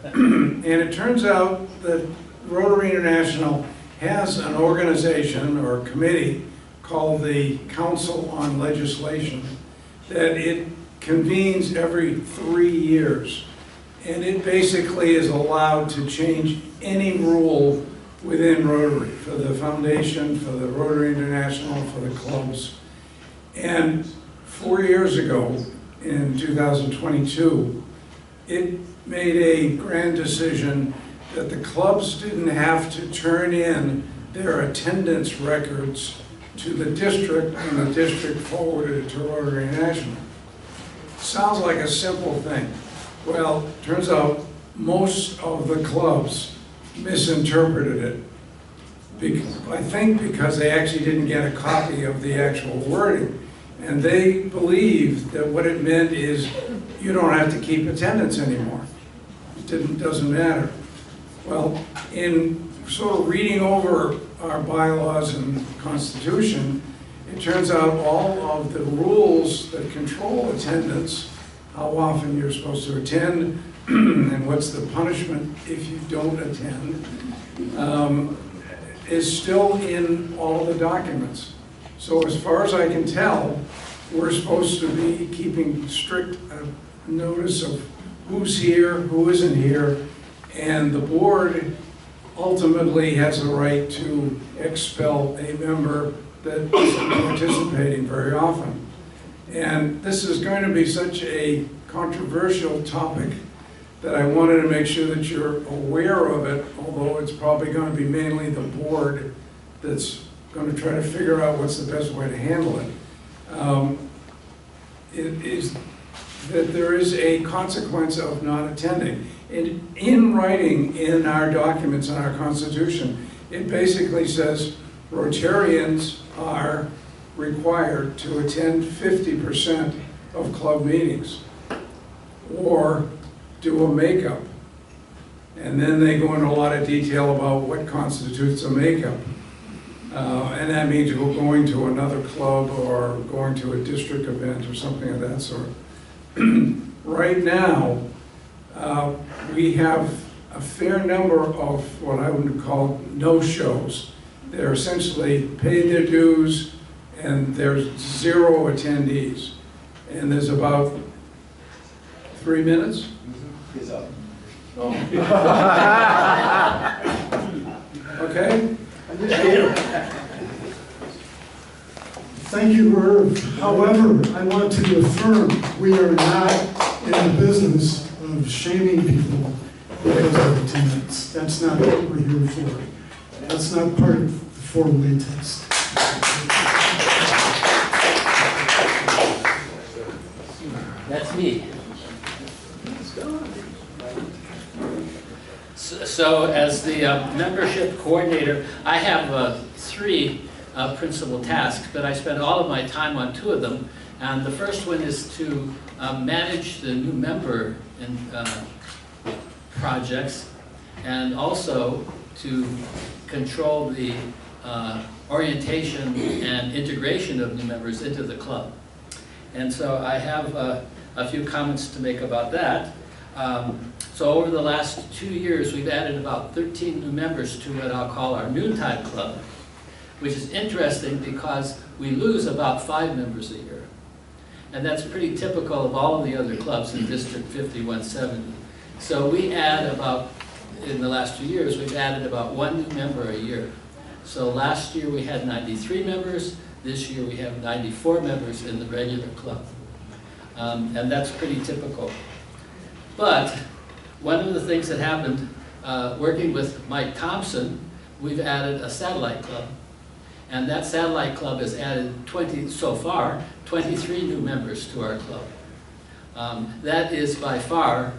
And it turns out that Rotary International has an organization or a committee called the Council on Legislation that it convenes every 3 years. And it basically is allowed to change any rule within Rotary, for the foundation, for the Rotary International, for the clubs. And 4 years ago, in 2022, it made a grand decision that the clubs didn't have to turn in their attendance records to the district, and the district forwarded it to Rotary International. Sounds like a simple thing. Well, turns out most of the clubs misinterpreted it. I think because they actually didn't get a copy of the actual wording. And they believed that what it meant is you don't have to keep attendance anymore. It doesn't matter. Well, in sort of reading over our bylaws and constitution, it turns out all of the rules that control attendance, how often you're supposed to attend, and what's the punishment if you don't attend, is still in all of the documents. So as far as I can tell, we're supposed to be keeping strict notice of who's here, who isn't here, and the board ultimately has a right to expel a member that isn't participating very often. And this is going to be such a controversial topic that I wanted to make sure that you're aware of it, although it's probably going to be mainly the board that's going to try to figure out what's the best way to handle it. It is that there is a consequence of not attending. And in writing in our documents, in our Constitution, it basically says Rotarians are required to attend 50% of club meetings or do a makeup. And then they go into a lot of detail about what constitutes a makeup. And that means you're going to another club or going to a district event or something of that sort. Right now, we have a fair number of what I would call no-shows. They're essentially paid their dues and there's 0 attendees. And there's about 3 minutes? He's up. Oh. Okay? Thank you, Irv. However, I want to affirm we are not in the business of shaming people because of attendance. That's not what we're here for. That's not part of the 401 test. That's me. So as the membership coordinator, I have 3 principal tasks, but I spend all of my time on 2 of them. And the first one is to manage the new member projects, and also to control the orientation and integration of new members into the club. And so I have a few comments to make about that. So over the last 2 years, we've added about 13 new members to what I'll call our noontime club, which is interesting because we lose about 5 members a year. And that's pretty typical of all of the other clubs in District 5170. So we add about, in the last 2 years, we've added about 1 new member a year. So last year we had 93 members. This year we have 94 members in the regular club. And that's pretty typical. But one of the things that happened, working with Mike Thompson, we've added a satellite club. And that satellite club has added 23 new members to our club. That is by far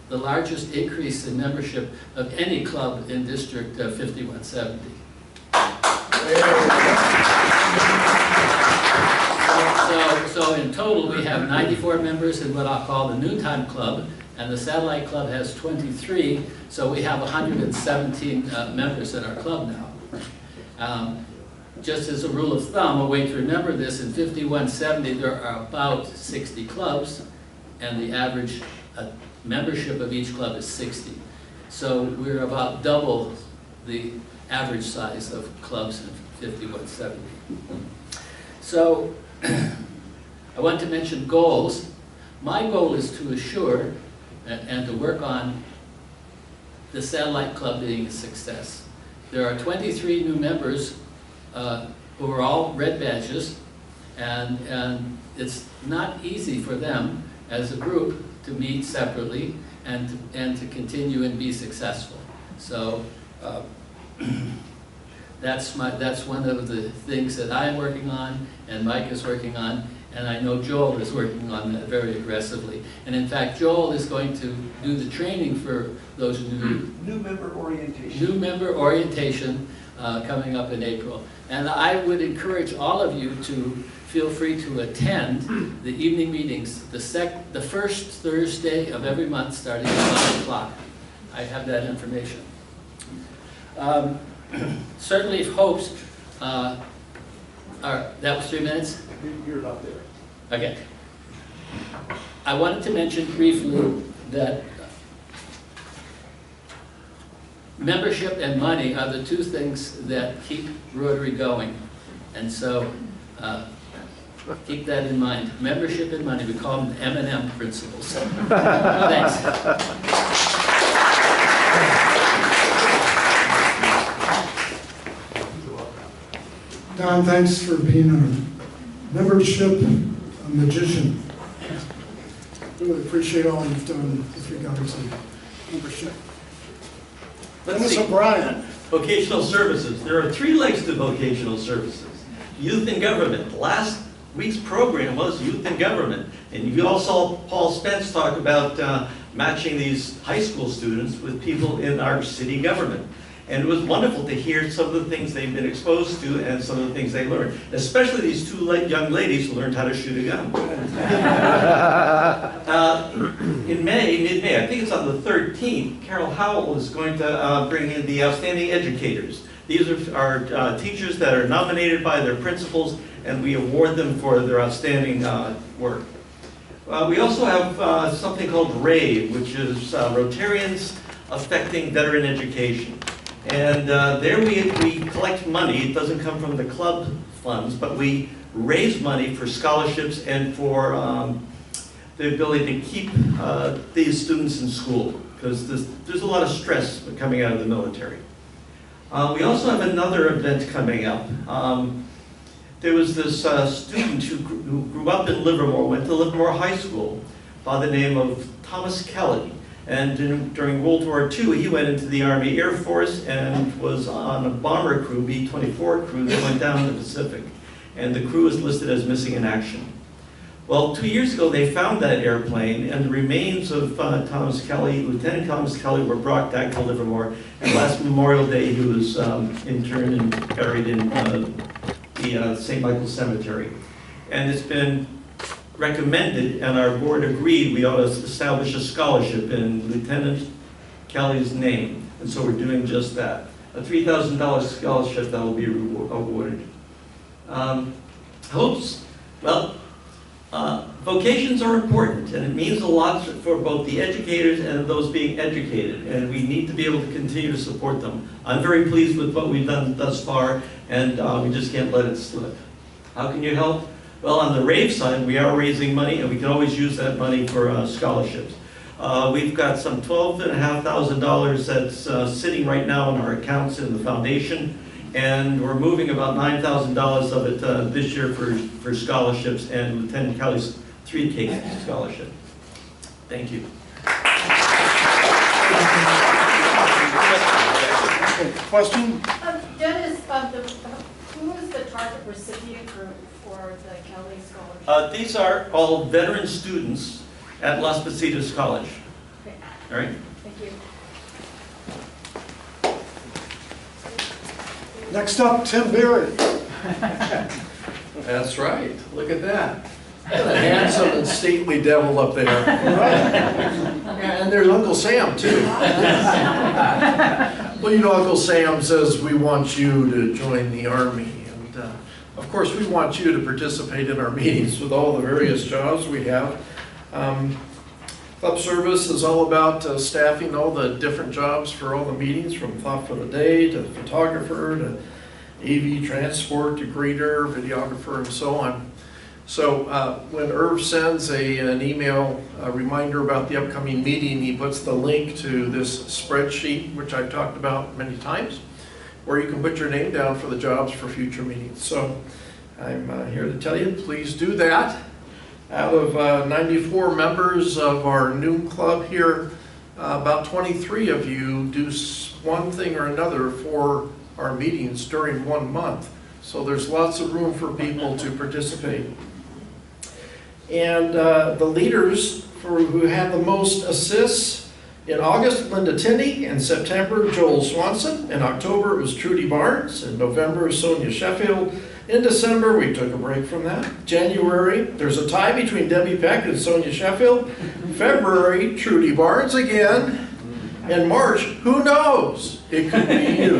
the largest increase in membership of any club in District 5170. So in total, we have 94 members in what I'll call the noontime club, and the satellite club has 23, so we have 117 members in our club now. Just as a rule of thumb, a way to remember this, in 5170 there are about 60 clubs, and the average membership of each club is 60. So we're about double the average size of clubs in 5170. So I want to mention goals. My goal is to assure and to work on the satellite club being a success. There are 23 new members who are all red badges, and it's not easy for them as a group to meet separately and to continue and be successful. So that's one of the things that I'm working on, and Mike is working on, and I know Joel is working on that very aggressively. And in fact, Joel is going to do the training for those new member orientation coming up in April. And I would encourage all of you to feel free to attend the evening meetings, the first Thursday of every month starting at 9 o'clock. I have that information. Certainly if hopes that was 3 minutes? You're not there. Okay. I wanted to mention briefly that membership and money are the 2 things that keep Rotary going. And so keep that in mind. Membership and money, we call them M&M principles. Thanks. Don, thanks for being a membership magician. Really appreciate all you've done with regards to membership. Dennis O'Brien. Vocational services. There are 3 legs to vocational services. Youth and government. Last week's program was youth and government. And you all saw Paul Spence talk about matching these high school students with people in our city government. And it was wonderful to hear some of the things they've been exposed to and some of the things they learned. Especially these 2 young ladies who learned how to shoot a gun. In May, mid-May, I think it's on the 13th, Carol Howell is going to bring in the outstanding educators. These are teachers that are nominated by their principals, and we award them for their outstanding work. We also have something called RAVE, which is Rotarians Affecting Veteran Education. And there we collect money. It doesn't come from the club funds, but we raise money for scholarships and for the ability to keep these students in school, because there's a lot of stress coming out of the military. We also have another event coming up. There was this student who grew up in Livermore, went to Livermore High School, by the name of Thomas Kelly. And during World War II, he went into the Army Air Force and was on a bomber crew, B-24 crew, that went down the Pacific. And the crew is listed as missing in action. Well, 2 years ago, they found that airplane, and the remains of Thomas Kelly, Lieutenant Thomas Kelly, were brought back to Livermore. And last Memorial Day, he was interned and buried in the St. Michael's Cemetery. And it's been recommended, and our board agreed, we ought to establish a scholarship in Lieutenant Kelly's name. And so we're doing just that. A $3,000 scholarship that will be awarded. Hopes? Well, vocations are important, and it means a lot for both the educators and those being educated, and we need to be able to continue to support them. I'm very pleased with what we've done thus far, and we just can't let it slip. How can you help? Well, on the RAVE side, we are raising money, and we can always use that money for scholarships. We've got some $12,500 that's sitting right now in our accounts in the foundation, and we're moving about $9,000 of it this year for scholarships and Lieutenant Kelly's 3K scholarship. Thank you. Question? Dennis, who is the target recipient group for the Kelly Scholarship? These are all veteran students at Las Positas College. Okay. All right? Thank you. Next up, Tim Berry. That's right. Look at that. What a handsome and stately devil up there. And there's Uncle Sam, too. Well, you know, Uncle Sam says we want you to join the Army. And, of course, we want you to participate in our meetings with all the various jobs we have. Club service is all about staffing all the different jobs for all the meetings, from thought for the day to photographer to AV transport to greeter, videographer, and so on. So when Irv sends an email reminder about the upcoming meeting, he puts the link to this spreadsheet, which I've talked about many times, where you can put your name down for the jobs for future meetings. So I'm here to tell you, please do that. Out of 94 members of our noon club here, about 23 of you do one thing or another for our meetings during 1 month. So there's lots of room for people to participate. And the leaders who had the most assists: in August, Linda Tinney; in September, Joel Swanson; in October, it was Trudy Barnes; in November, Sonia Sheffield; in December, we took a break from that. January, there's a tie between Debbie Peck and Sonia Sheffield. February, Trudy Barnes again. In March, who knows? It could be you.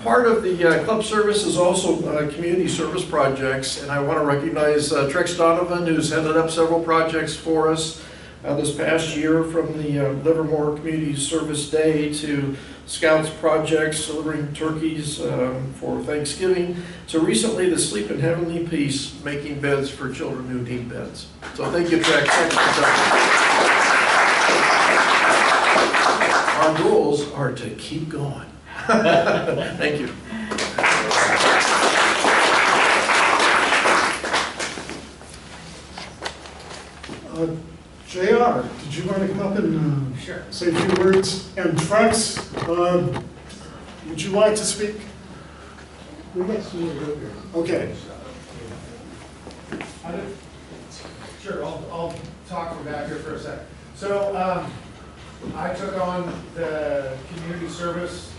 Part of the club service is also community service projects, and I want to recognize Trex Donovan, who's headed up several projects for us this past year, from the Livermore Community Service Day to Scouts projects, delivering turkeys for Thanksgiving, to recently the Sleep in Heavenly Peace, making beds for children who need beds. So thank you, Trex. Our goals are to keep going. Thank you. JR, did you want to come up and Sure. say a few words? And Trex, would you like to speak? Okay. Sure, I'll talk from back here for a sec. So I took on the community service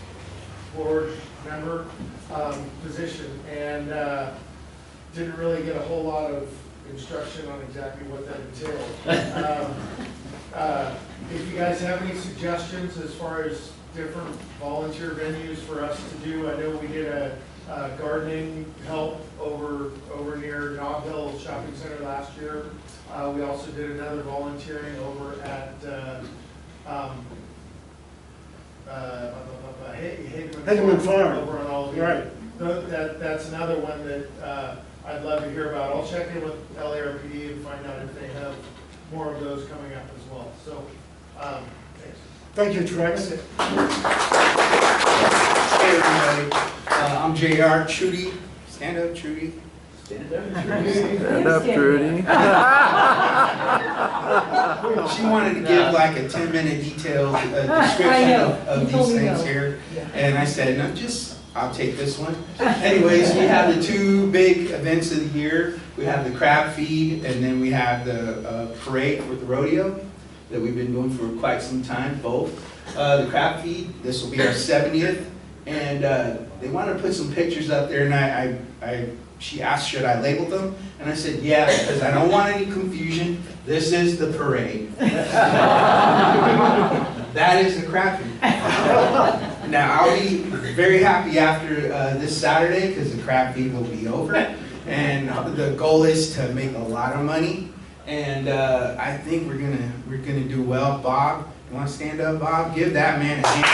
board member position, and didn't really get a whole lot of instruction on exactly what that entailed. If you guys have any suggestions as far as different volunteer venues for us to do, I know we did a gardening help over near Nob Hill Shopping Center last year. We also did another volunteering over at Hageman Farm. Over on Albany. Right. That's another one that I'd love to hear about. I'll check in with LARPD and find out if they have more of those coming up as well. So, thanks. Thank you, Trex. Hey everybody, I'm JR. Trudy, stand up, Trudy. Stand up, Trudy. She wanted to give like a 10-minute detailed description of these things here. And I said, no, I'll take this one. Anyways, we have the two big events of the year. We have the crab feed, and then we have the parade with the rodeo that we've been doing for quite some time, both. The crab feed, this will be our 70th. And they wanted to put some pictures up there, and she asked, should I label them? And I said, yeah, because I don't want any confusion. This is the parade. That is the crab feed. Now, I'll be very happy after this Saturday, because the crab feed will be over. And the goal is to make a lot of money. And I think we're gonna do well. Bob, you want to stand up, Bob? Give that man a hand.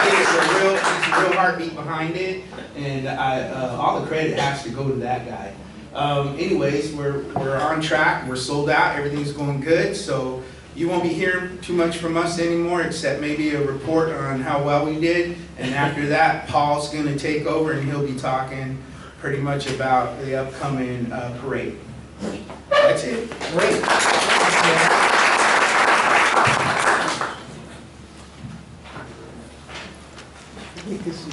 He's a real heartbeat behind it, and all the credit has to go to that guy. Anyways, we're on track. We're sold out. Everything's going good. So you won't be hearing too much from us anymore, except maybe a report on how well we did. And after that, Paul's going to take over, and he'll be talking pretty much about the upcoming parade. That's it. Great. I think this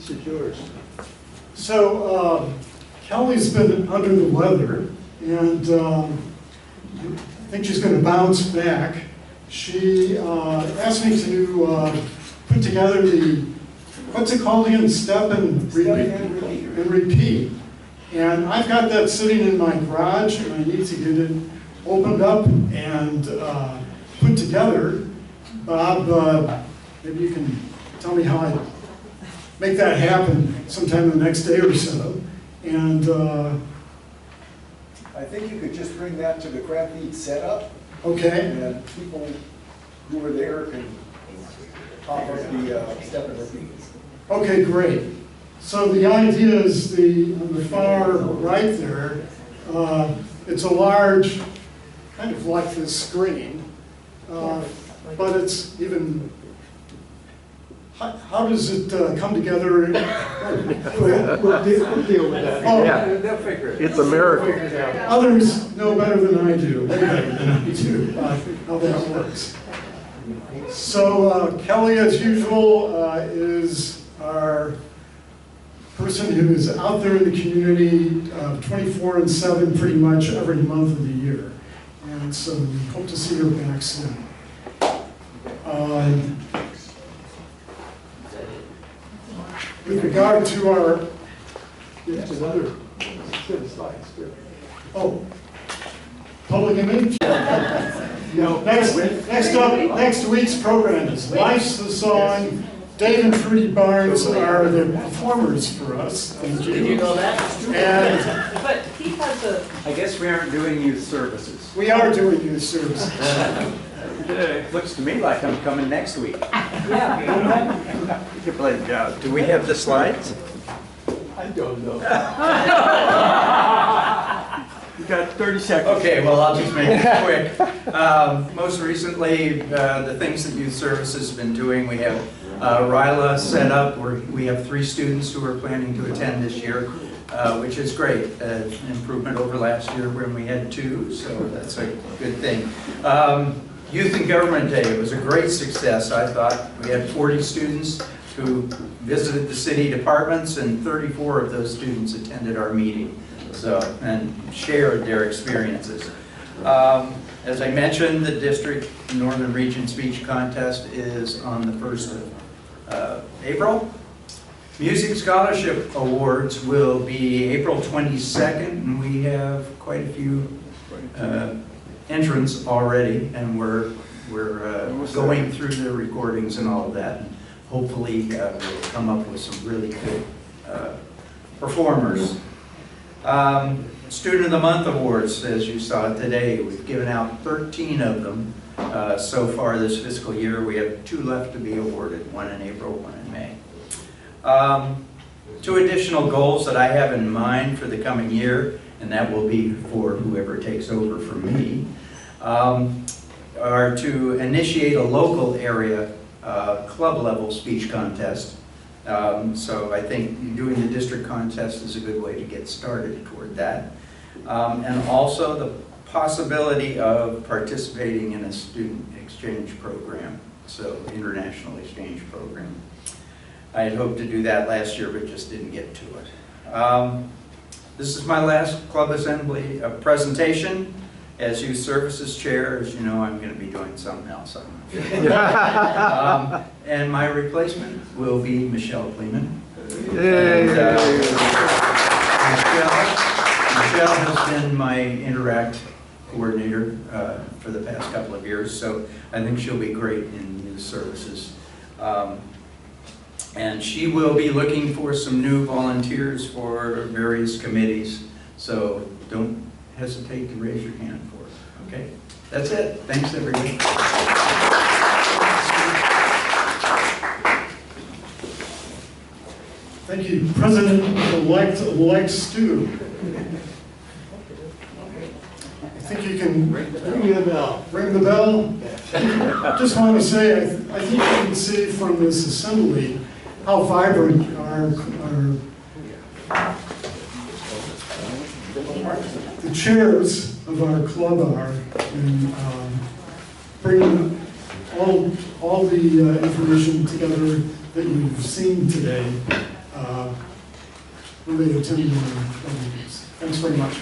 is yours. So Kelly's been under the weather, and I think she's going to bounce back. She asked me to put together the, what's it called again? Step and repeat. And I've got that sitting in my garage, and I need to get it opened up and put together. Bob, maybe you can tell me how I make that happen sometime the next day or so. And I think you could just bring that to the crab feed setup. Okay. And people who are there can talk about the step and repeat. Okay, great. So the idea is on the far right there, it's a large, kind of like this screen, but it's even, how does it come together? We'll deal with that. Oh, Yeah, they'll figure it. It's a miracle. Others know better than I do, way better than I do, how that works. So Kelly, as usual, is our person who is out there in the community 24/7 pretty much every month of the year. And so we hope to see her back soon. With regard to our... There's another set of slides too. Oh, public image? No. Next week's program is Life's the Song. Dave and Trudy Barnes are the performers for us. Thank you. Did you know that? And But he has a... I guess we aren't doing youth services. we are doing youth services. Looks to me like I'm coming next week. Yeah. You can play the job. Do we have the slides? I don't know. You got 30 seconds. Okay, well, I'll just make it quick. Most recently, the things that youth services has been doing, we have RILA set up, where we have 3 students who are planning to attend this year, which is great. Improvement over last year when we had 2, so that's a good thing. Youth and Government Day, it was a great success, I thought. We had 40 students who visited the city departments, and 34 of those students attended our meeting, and shared their experiences. As I mentioned, the District Northern Region Speech Contest is on the 1st of April. Music Scholarship Awards will be April 22nd, and we have quite a few entrants already, and we're going through the recordings and all of that. And hopefully we'll come up with some really good performers. Student of the Month Awards, as you saw today, we've given out 13 of them so far this fiscal year. We have 2 left to be awarded, 1 in April, 1 in May. 2 additional goals that I have in mind for the coming year, and that will be for whoever takes over from me, are to initiate a local area club level speech contest So I think doing the district contest is a good way to get started toward that. And also the possibility of participating in a student exchange program, so international exchange program. I had hoped to do that last year, but just didn't get to it. This is my last club assembly presentation. As youth services chair, as you know, I'm going to be doing something else. And my replacement will be Michelle Kleeman. And, Michelle has been my Interact coordinator for the past couple of years, so I think she'll be great in youth services. And she will be looking for some new volunteers for various committees, so don't hesitate to raise your hand for it, okay? That's it. Thanks, everybody. Thank you, President-elect Stu. I think you can ring the bell. Ring the bell. Just want to say, I think you can see from this assembly how vibrant the chairs of our club are in bringing all the information together that you've seen today when they attend the meetings. Thanks very much.